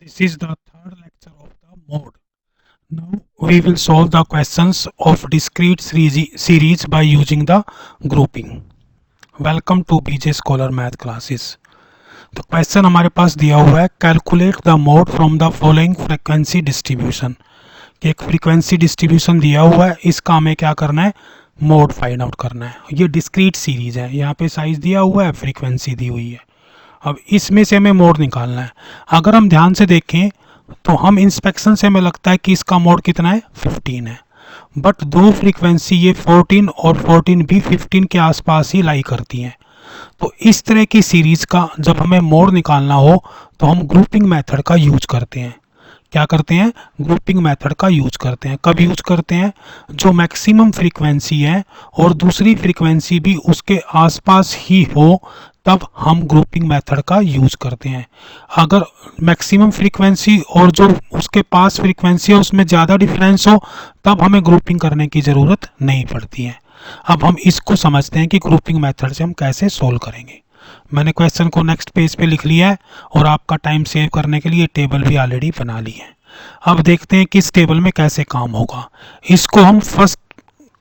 This is the third lecture of the mode. Now we will solve the questions of discrete series by using the grouping. Welcome to BJ Scholar Math Classes. तो question हमारे पास दिया हुआ है, calculate the mode from the following frequency distribution. एक frequency distribution दिया हुआ है, इसका हमें क्या करना है, मोड फाइंड आउट करना है। ये डिस्क्रीट सीरीज है, यहाँ पे साइज दिया हुआ है, फ्रीक्वेंसी दी हुई है। अब इसमें से हमें मोड निकालना है। अगर हम ध्यान से देखें तो हम इंस्पेक्शन से हमें लगता है कि इसका मोड कितना है, 15 है। बट दो फ्रीक्वेंसी ये 14 और 14 भी 15 के आसपास ही लाई करती हैं। तो इस तरह की सीरीज का जब हमें मोड निकालना हो तो हम ग्रुपिंग मेथड का यूज करते हैं। क्या करते हैं, ग्रुपिंग मेथड का यूज करते हैं। कब यूज करते हैं, जो मैक्सिमम फ्रीक्वेंसी है और दूसरी फ्रीक्वेंसी भी उसके आसपास ही हो, तब हम ग्रुपिंग मेथड का यूज करते हैं। अगर मैक्सिमम फ्रीक्वेंसी और जो उसके पास फ्रीक्वेंसी है उसमें ज़्यादा डिफरेंस हो, तब हमें ग्रुपिंग करने की ज़रूरत नहीं पड़ती है। अब हम इसको समझते हैं कि ग्रुपिंग मेथड से हम कैसे सोल्व करेंगे। मैंने क्वेश्चन को नेक्स्ट पेज पे लिख लिया है और आपका टाइम सेव करने के लिए टेबल भी ऑलरेडी बना ली है। अब देखते हैं कि इस टेबल में कैसे काम होगा। इसको हम फर्स्ट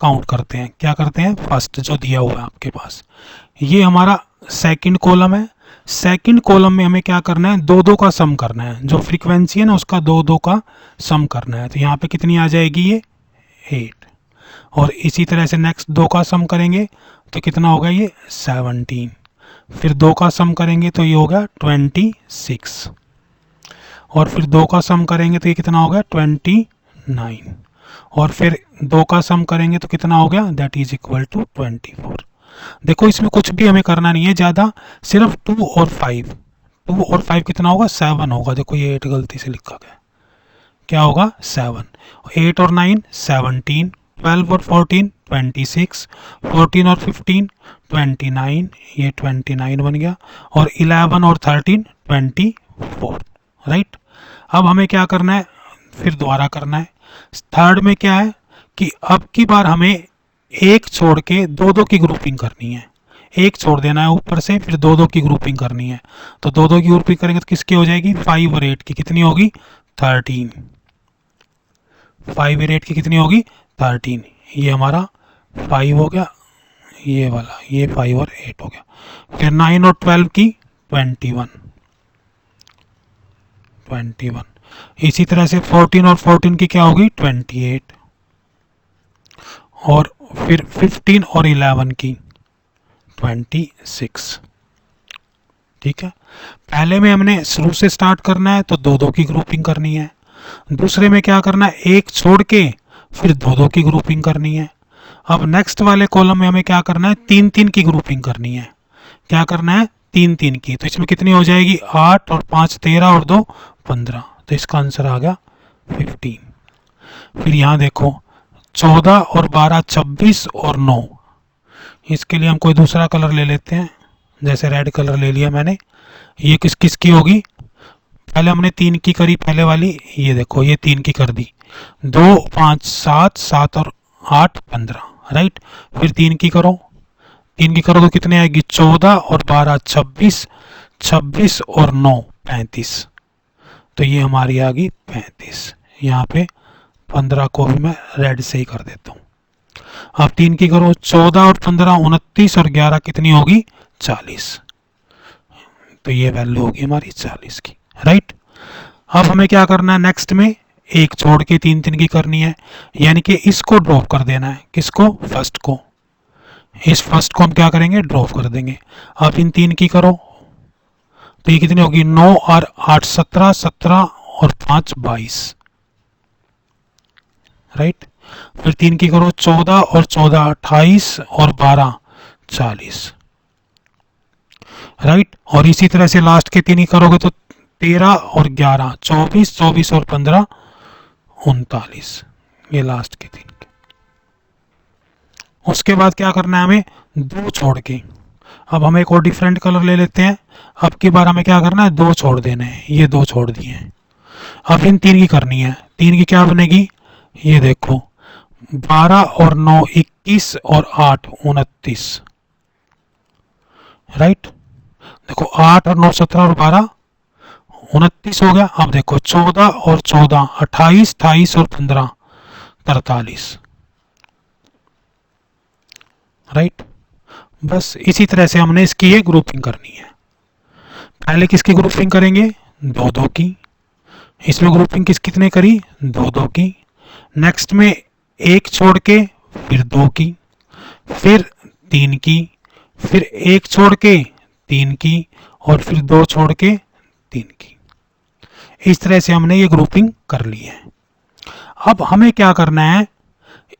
काउंट करते हैं। क्या करते हैं, फर्स्ट जो दिया हुआ है आपके पास, ये हमारा सेकंड कॉलम है। सेकंड कॉलम में हमें क्या करना है, दो दो का सम करना है। जो फ्रीक्वेंसी है ना उसका दो दो का सम करना है। तो यहाँ पे कितनी आ जाएगी, ये 8। और इसी तरह से नेक्स्ट दो का सम करेंगे तो कितना होगा, ये 17। फिर दो का सम करेंगे तो ये होगा 26। और फिर दो का सम करेंगे तो ये कितना हो गया, 29। और फिर दो का सम करेंगे तो कितना हो गया, दैट इज इक्वल टू 24। देखो इसमें कुछ भी हमें करना नहीं है ज़्यादा, सिर्फ 2 और 5। 2 और 5 कितना होगा, 7 होगा। देखो ये 8 गलती से लिखा गया, क्या होगा 7। 8 और 9 17, 12 और 14 26, 14 और 15 29, ये 29 बन गया। और 11 और 13 24, राइट। अब हमें क्या करना है, फिर दोबारा करना है। थर्ड में क्या है कि अब की बार हमें एक छोड़ के दो दो की ग्रुपिंग करनी है। एक छोड़ देना है ऊपर से, फिर दो दो की ग्रुपिंग करनी है। तो दो दो की ग्रुपिंग करेंगे तो किसकी हो जाएगी, 5 और 8 की कितनी होगी, 13। 5 और 8 की कितनी होगी, 13। ये हमारा 5 हो गया, ये वाला ये 5 और 8 हो गया। फिर 9 और 12 की 21। इसी तरह से 14 और 14 की क्या होगी, 28। और फिर 15 और 11 की 26। ठीक है, पहले में हमने शुरू से स्टार्ट करना है तो दो दो की ग्रुपिंग करनी है। दूसरे में क्या करना है, एक छोड़ के फिर दो दो की ग्रुपिंग करनी है। अब नेक्स्ट वाले कॉलम में हमें क्या करना है, तीन तीन की ग्रुपिंग करनी है। क्या करना है, तीन तीन की। तो इसमें कितनी हो जाएगी, 8 और 5 13 और 2 15। तो इसका आंसर आ गया 15। फिर यहाँ देखो 14 और 12 26 और 9। इसके लिए हम कोई दूसरा कलर ले लेते हैं, जैसे रेड कलर ले लिया मैंने। ये किस किस की होगी, पहले हमने 3 की करी पहले वाली, ये देखो ये 3 की कर दी। 2 5 7 7 और 8 15, राइट। फिर 3 की करो, 3 की करो तो कितने आएगी, 14 और 12 26, 26 और 9 35। तो ये हमारी आ गई 35। यहाँ पे 15 को भी मैं रेड से ही कर देता हूँ। अब 3 की करो, 14 और 15 29 और 11 कितनी होगी, 40। तो ये वैल्यू होगी हमारी 40 की, राइट। अब हमें क्या करना है, नेक्स्ट में एक छोड़ के तीन तीन की करनी है, यानी कि इसको ड्रॉप कर देना है। किसको, फर्स्ट को। इस फर्स्ट को हम क्या करेंगे, ड्रॉप कर देंगे। अब इन तीन की करो तो ये कितनी होगी, 9 और 8 17, 17 और 5 22, राइट। फिर 3 की करो, 14 और 14 28 और 12 40, राइट। और इसी तरह से लास्ट के 3 ही करोगे तो 13 और 11 24, 24 और 15 39, ये लास्ट के 3 के। उसके बाद क्या करना है, हमें दो छोड़ के, अब हम एक और डिफरेंट कलर ले लेते हैं। अब की बार हमें क्या करना है, दो छोड़ देने हैं। ये दो छोड़ दिए हैं। अब इन 3 की करनी है। 3 की क्या बनेगी, ये देखो 12 और 9 21 और 8 29, राइट। देखो 8 और 9 17 और 12 29 हो गया। अब देखो 14 और 14 28, 28 और 15 43, राइट। बस इसी तरह से हमने इसकी ये ग्रुपिंग करनी है। पहले किसकी ग्रुपिंग करेंगे, दो दो की। इसमें ग्रुपिंग कितने करी, दो दो की। नेक्स्ट में एक छोड़ के फिर दो की, फिर तीन की, फिर एक छोड़ के तीन की, और फिर दो छोड़ के तीन की। इस तरह से हमने ये ग्रुपिंग कर ली है। अब हमें क्या करना है,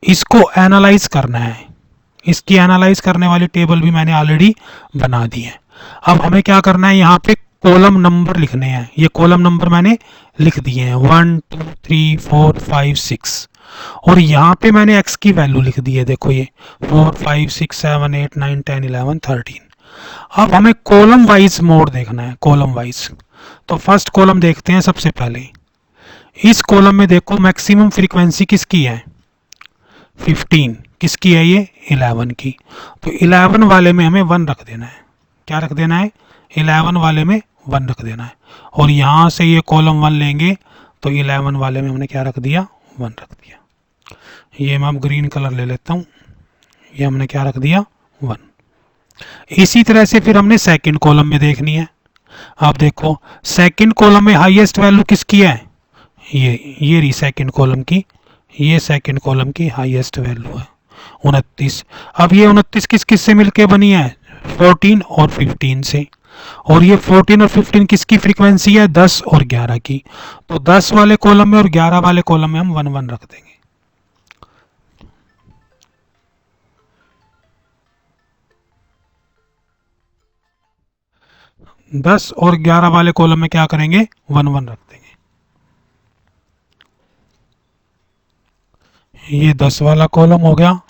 इसको एनालाइज करना है। इसकी एनालाइज करने वाली टेबल भी मैंने ऑलरेडी बना दी है। अब हमें क्या करना है, यहाँ पे कॉलम नंबर लिखने हैं। ये कॉलम नंबर मैंने लिख दिए हैं 1 2 3 4 5 6, और यहाँ पे मैंने x की वैल्यू लिख दी है। देखो ये 4 5 6 7 8 9 10 11 13। अब हमें कॉलम वाइज मोड देखना है, कॉलम वाइज। तो फर्स्ट कॉलम देखते हैं सबसे पहले। इस कॉलम में देखो मैक्सिमम फ्रीक्वेंसी किसकी है, 15। किसकी है ये, 11 की। तो 11 वाले में हमें 1 रख देना है। क्या रख देना है, 11 वाले में 1 रख देना है। और यहाँ से ये कॉलम 1 लेंगे तो 11 वाले में हमने क्या रख दिया, 1 रख दिया। ये मैं अब ग्रीन कलर ले लेता हूँ। ये हमने क्या रख दिया, 1। इसी तरह से फिर हमने सेकंड कॉलम में देखनी है। आप देखो सेकंड कॉलम में हाईएस्ट वैल्यू किसकी है, ये रही सेकंड कॉलम की। ये सेकंड कॉलम की हाईएस्ट वैल्यू है 29। अब ये 29 किस किस से मिलके बनी है, 14 और 15 से। और ये 14 और 15 किसकी फ्रीक्वेंसी है, 10 और 11 की। तो 10 वाले कॉलम में और 11 वाले कॉलम में हम 1 1 रख देंगे। 10 और 11 वाले कॉलम में क्या करेंगे, 1 1 रख देंगे। ये 10 वाला कॉलम हो गया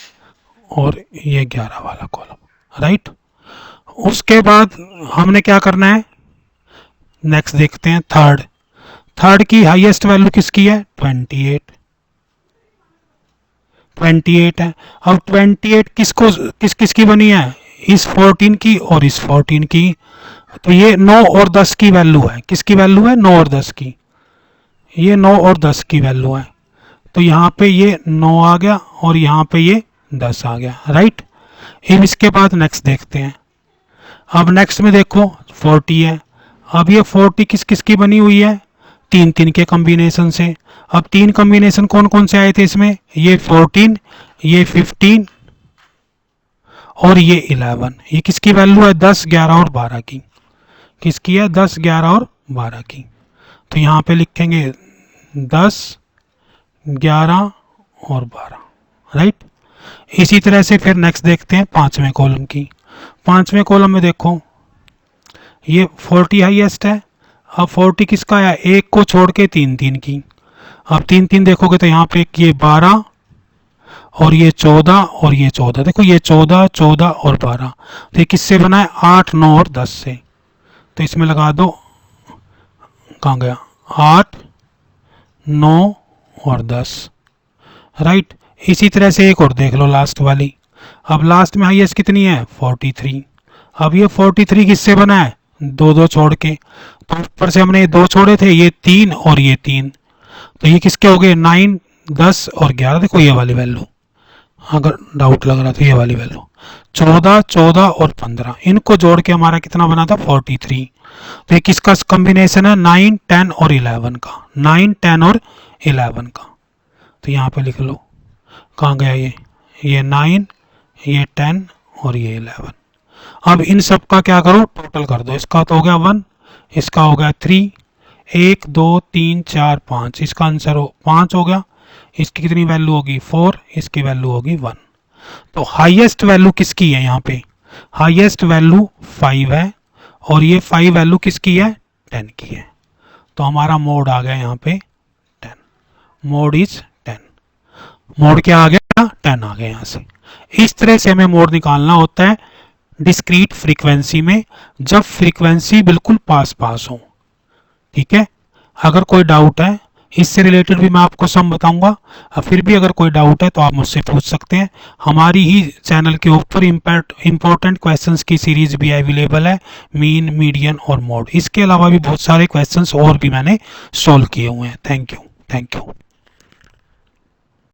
और ये 11 वाला कॉलम, राइट। उसके बाद हमने क्या करना है, नेक्स्ट देखते हैं थर्ड। थर्ड की हाईएस्ट वैल्यू किसकी है, 28 है। अब 28 किसको किसकी बनी है, इस 14 की और इस 14 की। तो ये 9 और 10 की वैल्यू है। किसकी वैल्यू है, 9 और 10 की। ये 9 और 10 की वैल्यू है। तो यहाँ पे ये 9 आ गया और यहाँ पे ये 10 आ गया, राइट। अब इसके बाद नेक्स्ट देखते हैं। अब नेक्स्ट में देखो 40 है। अब ये 40 किस किस की बनी हुई है, 3 3 के कॉम्बिनेशन से। अब 3 कॉम्बिनेशन कौन कौन से आए थे इसमें, ये 14, ये 15 और ये 11। ये किसकी वैल्यू है, 10 11 और 12 की। किसकी है, 10 11 और 12 की। तो यहाँ पे लिखेंगे 10 11 और 12, राइट। इसी तरह से फिर नेक्स्ट देखते हैं पांचवें कॉलम की। पांचवें कॉलम में देखो ये 40 हाईएस्ट है। अब 40 किसका है, एक को छोड़ के 3 3 की। अब 3 3 देखोगे तो यहाँ पे ये 12 और ये 14 और ये 14। देखो ये 14 14 और 12, तो ये किससे बना है, 8 9 और 10 से। तो इसमें लगा दो, कहाँ गया, 8 9 और 10, राइट। इसी तरह से एक और देख लो लास्ट वाली। अब लास्ट में हाईएस्ट कितनी है, 43। अब ये 43 किससे बना है, 2 2 छोड़ के। तो ऊपर से हमने 2 छोड़े थे, ये 3 और ये 3। तो ये किसके हो गए, 9 10 और 11। देखो ये वाली वैल्यू, अगर डाउट लग रहा तो ये वाली वैल्यू 14 14 और 15, इनको जोड़ के हमारा कितना बना था, 43। तो ये किसका कॉम्बिनेशन है, 9 10 और 11 का। 9 10 और 11 का। तो यहाँ पे लिख लो, कहाँ गया ये 9 ये 10 और ये 11। अब इन सब का क्या करो, टोटल कर दो। इसका तो हो गया 1, इसका हो गया 3, 1 2 3 4 5, इसका आंसर 5 हो गया। इसकी कितनी वैल्यू होगी, 4, इसकी वैल्यू होगी 1। तो हाईएस्ट वैल्यू किसकी है, यहाँ पे हाईएस्ट वैल्यू 5 है और ये 5 वैल्यू किसकी है, 10 की है। तो हमारा मोड आ गया यहाँ पे 10। Mode is 10। मोड क्या आ गया, 10 आ गया यहाँ से। इस तरह से हमें मोड निकालना होता है डिस्क्रीट फ्रीक्वेंसी में, जब फ्रीक्वेंसी बिल्कुल पास पास हो, ठीक है। अगर कोई डाउट है इससे रिलेटेड भी मैं आपको सब बताऊंगा। फिर भी अगर कोई डाउट है तो आप मुझसे पूछ सकते हैं। हमारी ही चैनल के ऊपर इम्पोर्टेंट क्वेश्चंस की सीरीज भी अवेलेबल है, मीन, मीडियन और मोड। इसके अलावा भी बहुत सारे क्वेश्चंस और भी मैंने सॉल्व किए हुए हैं। Thank you.